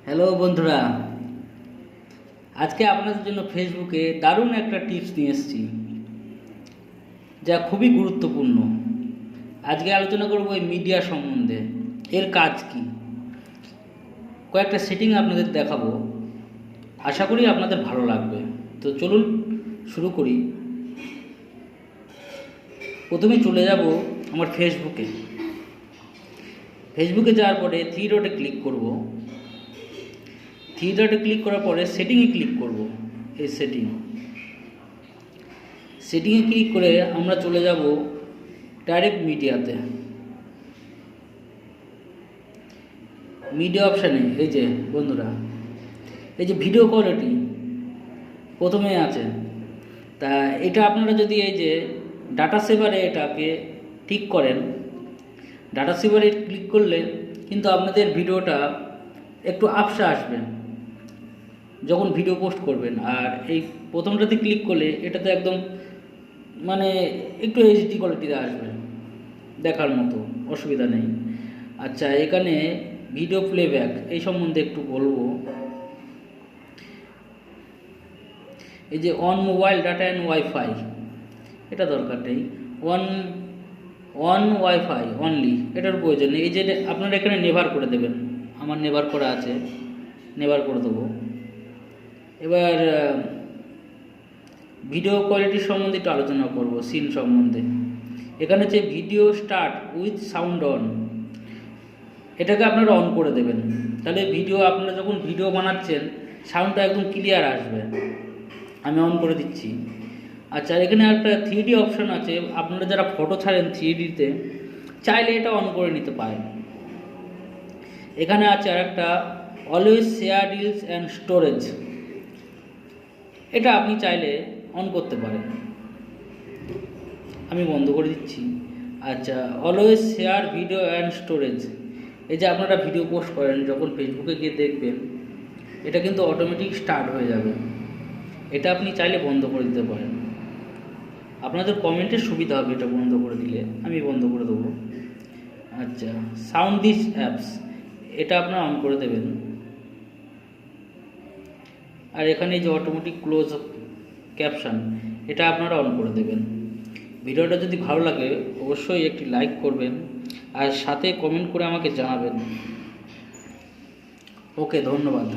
Hello বন্ধুরা, আজকে আপনাদের জন্য ফেসবুকে দারুণ একটা টিপস নিয়ে এসেছি, যা খুবই গুরুত্বপূর্ণ। আজকে আলোচনা করব এই মিডিয়া সম্বন্ধে, এর কাজ কি, কয়েকটা সেটিং আপনাদের দেখাবো। আশা করি আপনাদের ভালো লাগবে। তো চলুন শুরু করি। প্রথমে চলে যাব আমার ফেসবুকে যাওয়ার পরে থ্রি ডটে ক্লিক করব। থ্রি ডটে ক্লিক করার পরে সেটিংয়ে ক্লিক করব। এই সেটিংয়ে ক্লিক করে আমরা চলে যাব ডাইরেক্ট মিডিয়া অপশানে। এই যে বন্ধুরা, এই যে ভিডিও কোয়ালিটি প্রথমে আছে, তা এটা আপনারা যদি এই যে ডাটা সেভারে এটাকে ঠিক করেন, ডাটা সেভারে ক্লিক করলে কিন্তু আপনাদের ভিডিওটা একটু আফসা আসবে যখন ভিডিও পোস্ট করবেন। আর এই প্রথমটাতে ক্লিক করলে এটাতে একদম মানে একটু এইচডি কোয়ালিটিতে আসবে, দেখার মতো, অসুবিধা নেই। আচ্ছা, এখানে ভিডিও প্লেব্যাক এই সম্বন্ধে একটু বলবো। এই যে on mobile data and wifi, এটা দরকার নেই। অন ওয়াইফাই অনলি, এটার প্রয়োজন নেই। এই যে আপনারা এখানে নেভার করে দেবেন, আমার নেভার করা আছে, নেভার করে দেবো। এবার ভিডিও কোয়ালিটির সম্বন্ধে একটু আলোচনা করব, সিন সম্বন্ধে। এখানে হচ্ছে video start with sound on, এটাকে আপনারা অন করে দেবেন। তাহলে আপনারা যখন ভিডিও বানাচ্ছেন সাউন্ডটা একদম ক্লিয়ার আসবে। আমি অন করে দিচ্ছি। আচ্ছা, এখানে একটা 3D অপশন আছে, আপনারা যারা ফটো ছাড়েন 3Dতে চাইলে এটা অন করে নিতে পারেন। এখানে আছে আর একটা always share reels and storage, এটা আপনি চাইলে অন করতে পারেন। আমি বন্ধ করে দিচ্ছি। আচ্ছা, always share video and storage, এই যে আপনারা ভিডিও পোস্ট করেন যখন ফেসবুকে গিয়ে দেখবেন, এটা কিন্তু অটোমেটিক স্টার্ট হয়ে যাবে। এটা আপনি চাইলে বন্ধ করে দিতে পারেন, আপনাদের কমেন্টের সুবিধা হবে এটা বন্ধ করে দিলে। আমি বন্ধ করে দেবো। আচ্ছা, সাউন্ড দিস অ্যাপস, এটা আপনারা অন করে দেবেন। আর এখানে যে অটোমেটিক ক্লোজ ক্যাপশন, এটা আপনারা অন করে দেবেন। ভিডিওটা যদি ভালো লাগে অবশ্যই একটি লাইক করবেন, আর সাথে কমেন্ট করে আমাকে জানাবেন। ওকে, ধন্যবাদ।